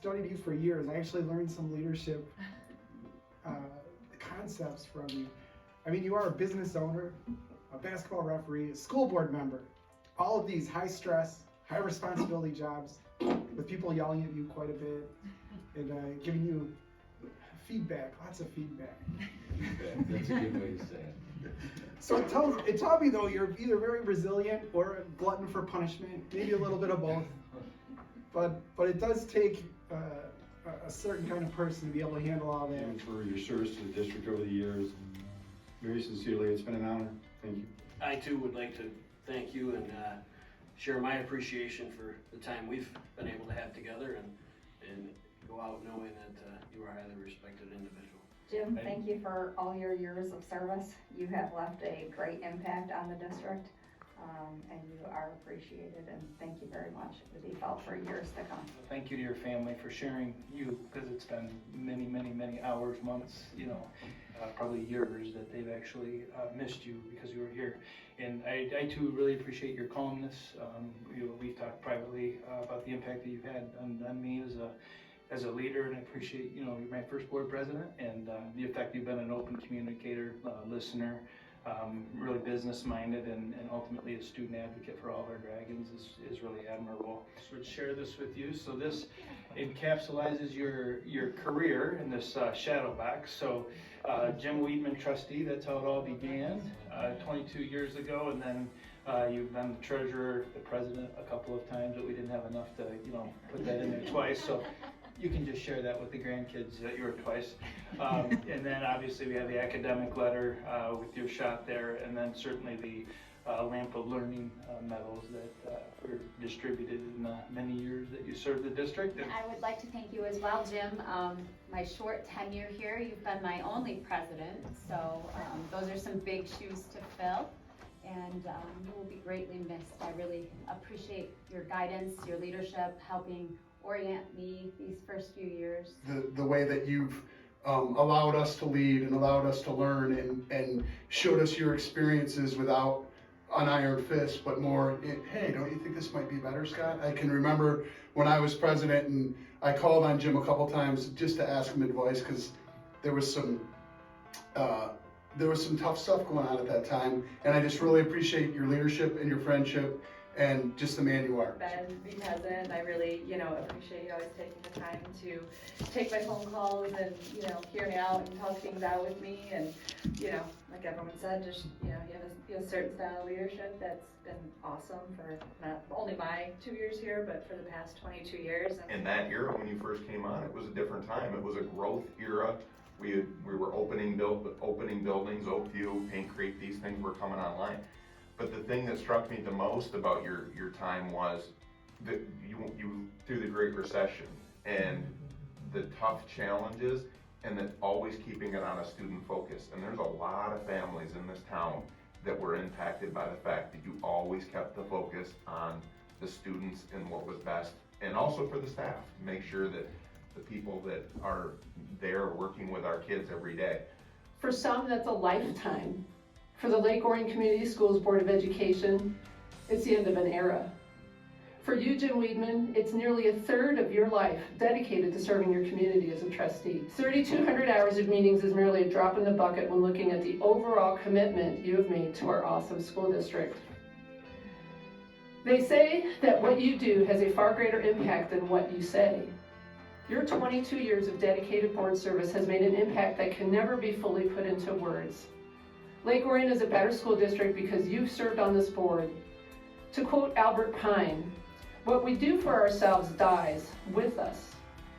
studied you for years. I actually learned some leadership concepts from you. I mean, you are a business owner, a basketball referee, a school board member. All of these high stress, high responsibility jobs with people yelling at you quite a bit and giving you feedback, lots of feedback. Feedback, that's a good way to say it. So it taught me though, you're either very resilient or a glutton for punishment, maybe a little bit of both. But it does take a certain kind of person to be able to handle all that. And for your service to the district over the years. Very sincerely, it's been an honor. Thank you. I too would like to thank you and share my appreciation for the time we've been able to have together and go out knowing that you are a highly respected individual. Jim, thank you for all your years of service. You have left a great impact on the district, and you are appreciated, and thank you very much. It will be felt for years to come. Thank you to your family for sharing you, because it's been many, many, many hours, months, probably years that they've actually missed you because you were here. And I too really appreciate your calmness. We've talked privately about the impact that you've had on me as a leader, and I appreciate, you're my first board president, and the effect you've been an open communicator, listener, really business minded, and ultimately a student advocate for all of our Dragons is really admirable. So to share this with you, so this encapsulates your career in this shadow box. So Jim Weidman, trustee, that's how it all began 22 years ago, and then you've been the treasurer, the president a couple of times, but we didn't have enough to put that in there twice. So you can just share that with the grandkids that you were twice. And then obviously we have the academic letter with your shot there, and then certainly the Lamp of Learning medals that were distributed in the many years that you served the district. And I would like to thank you as well, Jim. My short tenure here, you've been my only president, so those are some big shoes to fill, and you will be greatly missed. I really appreciate your guidance, your leadership, helping orient me these first few years. The way that you've allowed us to lead and allowed us to learn and showed us your experiences without an iron fist, but more, hey, don't you think this might be better, Scott? I can remember when I was president and I called on Jim a couple times just to ask him advice, because there was some tough stuff going on at that time, and I just really appreciate your leadership and your friendship and just the man you are. Ben, be present. I really, appreciate you always taking the time to take my phone calls and, hear me out and talk things out with me. And, like everyone said, just, you have a certain style of leadership that's been awesome for not only my 2 years here, but for the past 22 years. In that era, when you first came on, it was a different time. It was a growth era. We were opening buildings, Oakview, Paint Creek, these things were coming online. But the thing that struck me the most about your time was that you through the Great Recession and the tough challenges, and that always keeping it on a student focus. And there's a lot of families in this town that were impacted by the fact that you always kept the focus on the students and what was best, and also for the staff to make sure that the people that are there working with our kids every day. For some, that's a lifetime. For the Lake Orion Community Schools Board of Education, it's the end of an era. For you, Jim Weidman, it's nearly a third of your life dedicated to serving your community as a trustee. 3,200 hours of meetings is merely a drop in the bucket when looking at the overall commitment you have made to our awesome school district. They say that what you do has a far greater impact than what you say. Your 22 years of dedicated board service has made an impact that can never be fully put into words. Lake Orion is a better school district because you've served on this board. To quote Albert Pine, "What we do for ourselves dies with us.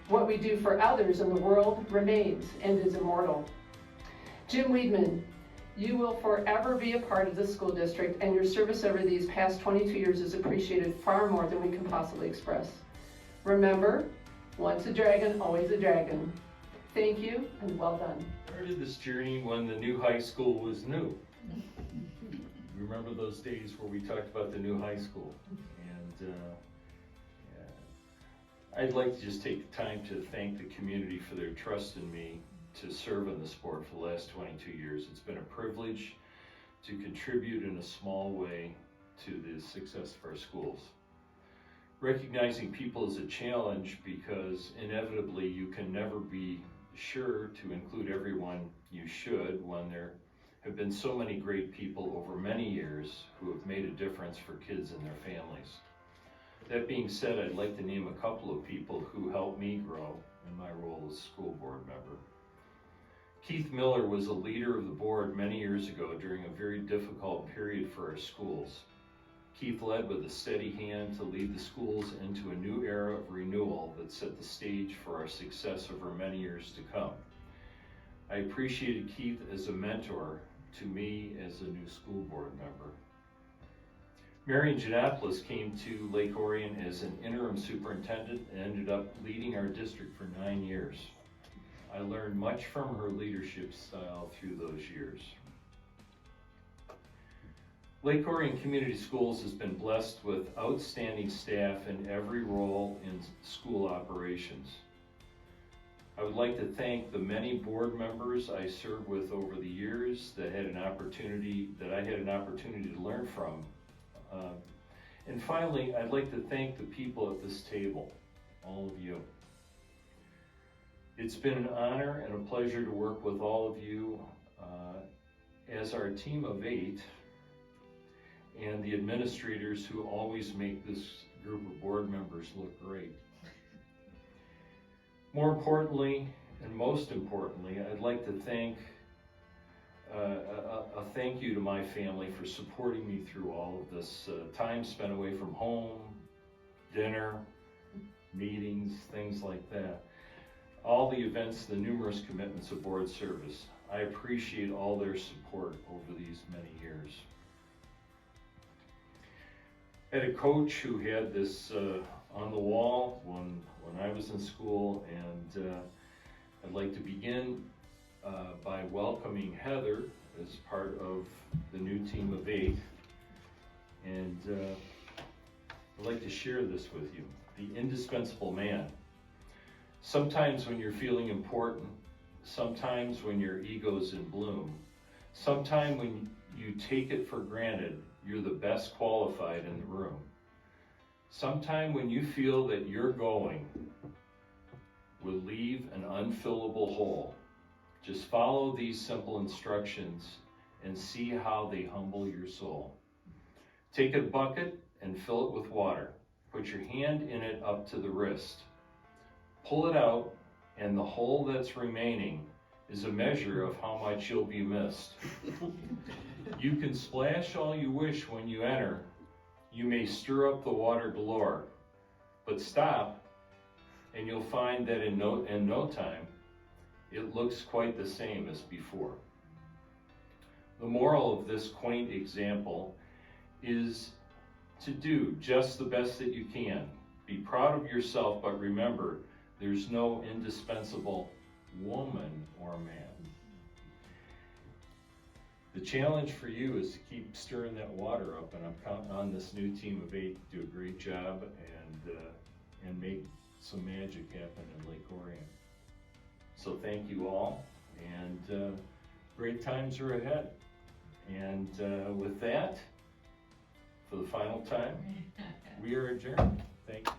What we do for others in the world remains and is immortal." Jim Weidman, you will forever be a part of the school district, and your service over these past 22 years is appreciated far more than we can possibly express. Remember, once a dragon, always a dragon. Thank you, and well done. Started this journey when the new high school was new. Remember those days where we talked about the new high school? And I'd like to just take the time to thank the community for their trust in me to serve on this board for the last 22 years. It's been a privilege to contribute in a small way to the success of our schools. Recognizing people is a challenge because inevitably you can never be sure to include everyone you should when there have been so many great people over many years who have made a difference for kids and their families. That being said, I'd like to name a couple of people who helped me grow in my role as school board member. Keith Miller was a leader of the board many years ago during a very difficult period for our schools. Keith led with a steady hand to lead the schools into a new era of renewal that set the stage for our success over many years to come. I appreciated Keith as a mentor to me as a new school board member. Marion Janopoulos came to Lake Orion as an interim superintendent and ended up leading our district for 9 years. I learned much from her leadership style through those years. Lake Orion Community Schools has been blessed with outstanding staff in every role in school operations. I would like to thank the many board members I served with over the years that I had an opportunity to learn from. And finally, I'd like to thank the people at this table, all of you. It's been an honor and a pleasure to work with all of you as our team of 8 and the administrators who always make this group of board members look great. More importantly, and most importantly, I'd like to thank a thank you to my family for supporting me through all of this time spent away from home, dinner, meetings, things like that. All the events, the numerous commitments of board service. I appreciate all their support over these many years. I had a coach who had this on the wall when I was in school, and I'd like to begin by welcoming Heather as part of the new team of 8. And I'd like to share this with you. The indispensable man. Sometimes when you're feeling important, sometimes when your ego's in bloom, sometimes when you take it for granted you're the best qualified in the room, sometime when you feel that your going will leave an unfillable hole, just follow these simple instructions and see how they humble your soul. Take a bucket and fill it with water. Put your hand in it up to the wrist. Pull it out, and the hole that's remaining is a measure of how much you'll be missed. You can splash all you wish when you enter. You may stir up the water galore, but stop, and you'll find that in no time, it looks quite the same as before. The moral of this quaint example is to do just the best that you can. Be proud of yourself, but remember, there's no indispensable woman or man. The challenge for you is to keep stirring that water up, and I'm counting on this new team of 8 to do a great job and make some magic happen in Lake Orion. So thank you all, and great times are ahead. And with that, for the final time, we are adjourned. Thank you.